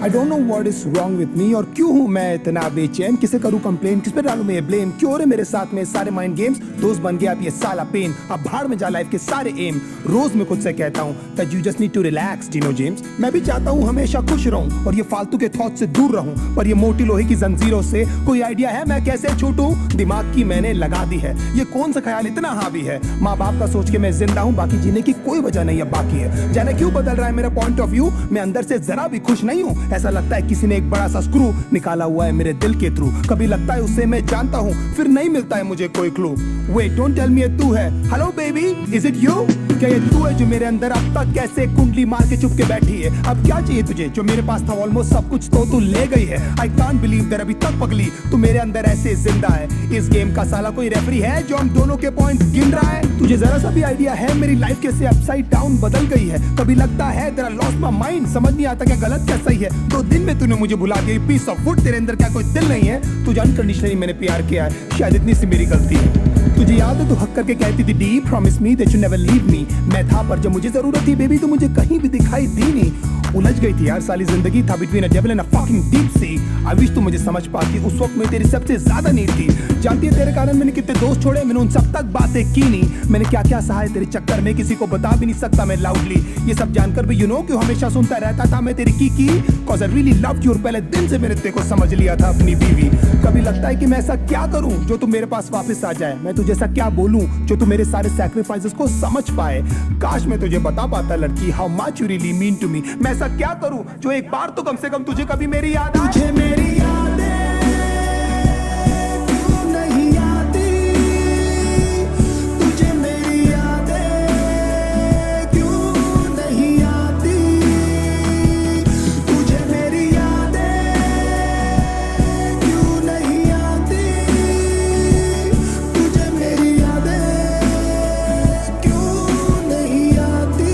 I don't know what is wrong with me और क्यों हूँ मैं इतना बेचैन, किसे करूँ कंप्लेन, किस पे डालूं मैं ब्लेम, क्यों हो रहे मेरे साथ में सारे माइंड गेम्स, दोस्त बन गया अब ये साला पेन, अब भाड़ में जा लाइफ के सारे एम, रोज मैं खुद से कहता हूँ that you just need to relax, Gino James। मैं भी चाहता हूँ हमेशा खुश रहूं और ये फालतू के थॉट से दूर रहूं, पर ये मोटी लोहे की जंजीरों से कोई आइडिया है मैं कैसे छूटूं, दिमाग की मैंने लगा दी है, ये कौन सा ख्याल इतना हावी है, माँ बाप का सोच के मैं जिंदा हूँ, बाकी जीने की कोई वजह नहीं है बाकी है, जाने क्यों बदल रहा है मेरा पॉइंट ऑफ व्यू, मैं अंदर से जरा भी खुश नहीं हूँ, ऐसा लगता है किसी ने एक बड़ा सा स्क्रू निकाला हुआ है मेरे दिल के थ्रू, कभी लगता है उससे मैं जानता हूँ फिर नहीं मिलता है मुझे कोई clue, wait don't tell me ये तू है, hello baby is it you, क्या ये तू है जो मेरे अंदर अब तक कैसे कुंडली मार के चुप के बैठी है, अब क्या चाहिए तुझे जो मेरे पास था ऑलमोस्ट सब कुछ तो तू ले गई है, आई कांट बिलीव दैट अभी तक पगली तू मेरे अंदर ऐसे जिंदा है, इस गेम का साला कोई रेफरी है जो हम दोनों के पॉइंट गिन रहा है, तुझे जरा सा भी आइडिया है मेरी लाइफ कैसे अपसाइड डाउन बदल गई है, कभी लगता है तेरा लॉस्ट माय माइंड, समझ नहीं आता क्या गलत क्या सही है, 2 दिन में तूने मुझे भुला दिया, पीस ऑफ वुड तेरे अंदर क्या कोई दिल नहीं है, तुझे अनकंडीशनली मैंने प्यार किया है, शायद इतनी सी मेरी गलती है, तुझे याद है तू हक करके कहती थी D promise me that you never leave me, मैं था पर जब मुझे जरूरत थी बेबी तो मुझे कहीं भी दिखाई दी नहीं, उलझ गई थी यार साली जिंदगी था between a devil and a fucking deep sea, I wish तू मुझे समझ पाती, उस वक्त मैं तेरी सबसे ज्यादा नीड थी, जानती है तेरे कारण मैंने कितने दोस्त छोड़े, मैंने उन सब तक बातें की नहीं, मैंने क्या क्या सहा है तेरे चक्कर में किसी को बता भी नहीं सकता मैं लाउडली, ये सब जानकर भी यू नो क्यों हमेशा सुनता रहता था मैं तेरी की cause I really loved you और पहले दिन से मैंने तेरे को समझ लिया था अपनी बीवी, कभी लगता है कि मैं ऐसा क्या करूं जो तू मेरे पास वापस आ जाए, मैं तुझे ऐसा क्या बोलूं जो तू मेरे सारे सैक्रिफाइसेस को समझ पाए, काश मैं तुझे बता पाता लड़की how much you really mean to me, मैं ऐसा क्या करूं जो एक बार तो कम से कम तुझे कभी मेरी याद आए, तुझे मेरी यादें क्यों नहीं आती, तुझे मेरी यादें क्यों नहीं आती, तुझे मेरी यादें क्यों नहीं आती, तुझे मेरी यादें क्यों नहीं आती,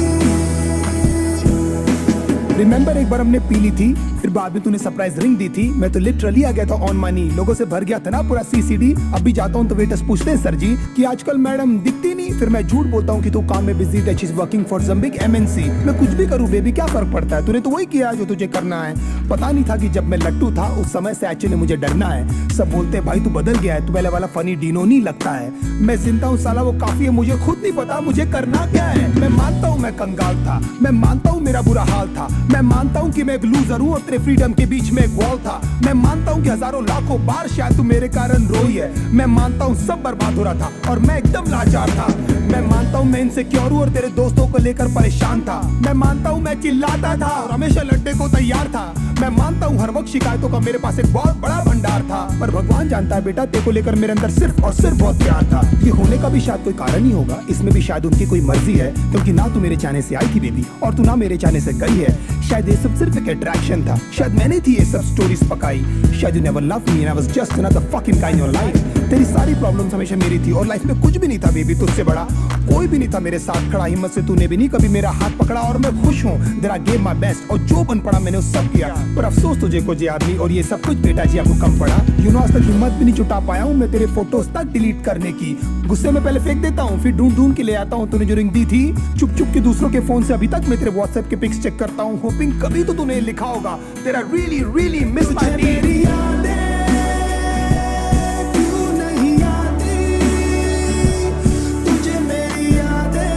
रिमेंबर एक बार हमने पी ली थी फिर बाद में तूने सरप्राइज रिंग दी थी, मैं तो लिटरली आ गया था ऑन मनी, लोगों से भर गया था ना पूरा सीसीडी, अब भी जाता हूँ तो वेटर्स पूछते हैं सर जी कि आजकल मैडम दिखती नहीं, फिर मैं झूठ बोलता हूँ कि तू काम में बिजी है, she is working for some big MNC, मैं कुछ भी करूँ बेबी क्या फर्क पड़ता है, तूने तो वही किया जो तुझे करना है, पता नहीं था कि जब मैं लट्टू था उस समय से एक्चुअली मुझे डरना है, सब बोलते हैं भाई तू बदल गया है, तू पहले वाला फनी डीनो नहीं लगता है, मैं जिंदा हूँ साला वो काफी है, मुझे खुद नहीं पता मुझे करना क्या है, मैं मानता हूँ मैं कंगाल था, मैं मानता हूँ मेरा बुरा हाल था, मैं मानता हूँ कि मैं एक लूजर हूँ और तेरे फ्रीडम के बीच में एक वॉल था, मैं मानता हूँ कि हजारों लाखों बार शायद तू मेरे कारण रोई है, मैं मानता हूँ सब बर्बाद हो रहा था और मैं एकदम लाचार था, मैं मानता हूँ मैं इनसिक्योर हूँ और तेरे दोस्तों को लेकर परेशान था, मैं मानता हूँ मैं चिल्लाता था और हमेशा लड़ने को तैयार था, मैं मानता हूँ हर वक्त शिकायतों का मेरे पास एक बहुत बड़ा भंडार था, पर भगवान जानता है बेटा तेरे को लेकर मेरे अंदर सिर्फ और सिर्फ बहुत प्यार था, ये होने का भी शायद कोई कारण ही होगा, इसमें भी शायद उनकी कोई मर्जी है, क्योंकि ना तू मेरे चाहने से आई थी बेबी और तू ना मेरे चाहने से गई है, शायद ये सब सिर्फ एक अट्रैक्शन था, शायद मैंने थी ये सब स्टोरीज पकाई, शायद you never loved me and I was just another fucking guy in your life, तेरी सारी प्रॉब्लम्स हमेशा मेरी थी और लाइफ में कुछ भी नहीं था बेबी तुझसे बड़ा, कोई भी नहीं था मेरे साथ खड़ा, हिम्मत से तूने भी नहीं कभी मेरा हाथ पकड़ा और मैं खुश हूँ that I gave my best और जो बन पड़ा मैंने वो सब किया, पर अफसोस तुझे कुछ याद नहीं और ये सब कुछ बेटा जी आपको कम पड़ा, यू नो आज तक हिम्मत भी नहीं जुटा पाया हूँ मैं तेरे फोटोज तक डिलीट करने की, गुस्से में पहले फेंक देता हूँ फिर ढूंढ ढूंढ के ले आता हूँ, तूने जो रिंग दी थी चुप चुप के दूसरों के फोन से अभी तक मैं तेरे व्हाट्सएप के पिक्स चेक करता हूँ, होपिंग कभी तो तूने लिखा होगा तेरा रियली रियली मिस माय मेरी यादें क्यों नहीं आती, तुझे मेरी यादें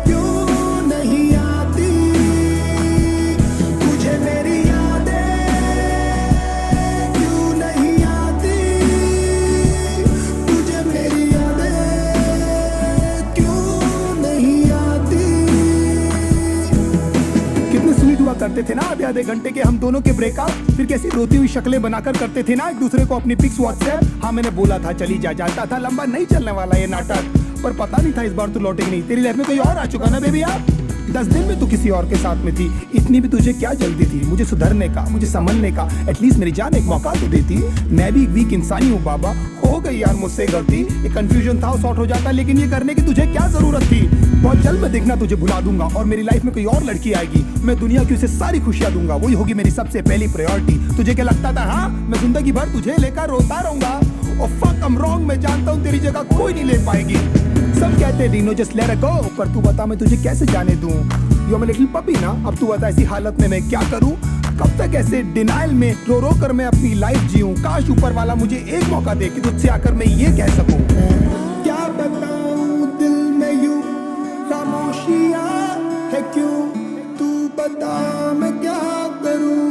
क्यों नहीं आती, तुझे मेरी यादें क्यों नहीं आती, तुझे मेरी यादें क्यों नहीं आती, कितने स्वीट हुआ करते थे ना आधे घंटे के हम दोनों के ब्रेकअप, फिर कैसी रोती हुई शक्लें बनाकर करते थे ना एक दूसरे को अपनी पिक्स व्हाट्सएप, हाँ मैंने बोला था चली जा, जानता था लंबा नहीं चलने वाला ये नाटक, पर पता नहीं था इस बार तू लौटेगी नहीं, तेरी लाइफ में कोई और आ चुका ना बेबी यार, 10 दिन में तू किसी और के साथ में थी, इतनी भी तुझे क्या जल्दी थी मुझे सुधरने का, मुझे संभलने का, एटलीस्ट मेरी जान एक मौका तो देती, मैं भी एक वीक इंसानी हूँ बाबा, हो गई यार मुझसे गलती, एक कंफ्यूजन था सॉर्ट हो जाता, लेकिन ये करने की तुझे क्या जरूरत थी, बहुत जल्द मैं देखना तुझे भुला दूंगा और मेरी लाइफ में कोई और लड़की आएगी, मैं दुनिया की उसे सारी खुशियां दूंगा, वही होगी मेरी सबसे पहली प्रायोरिटी, तुझे क्या लगता था हाँ मैं जिंदगी भर तुझे लेकर रोता रहूंगा, और फक आई एम रॉन्ग, मैं जानता हूँ तेरी जगह कोई नहीं ले पाएगी, सब कहते Dino just let it go, पर तू बता मैं तुझे कैसे जाने दूं, यू मैं लिटिल पपी ना, अब तू बता ऐसी हालत में मैं क्या करूं? कब तक ऐसे डिनाइल में रो रो कर मैं अपनी लाइफ जीऊं? काश ऊपर वाला मुझे एक मौका दे कि तुझसे आकर मैं ये कह सकूं, क्या बताऊं दिल में यूं खामोशियां है क्यों? तू बता मैं क्या करूं,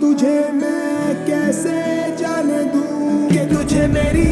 तुझे मैं कैसे जाने दूं कि तुझे मेरी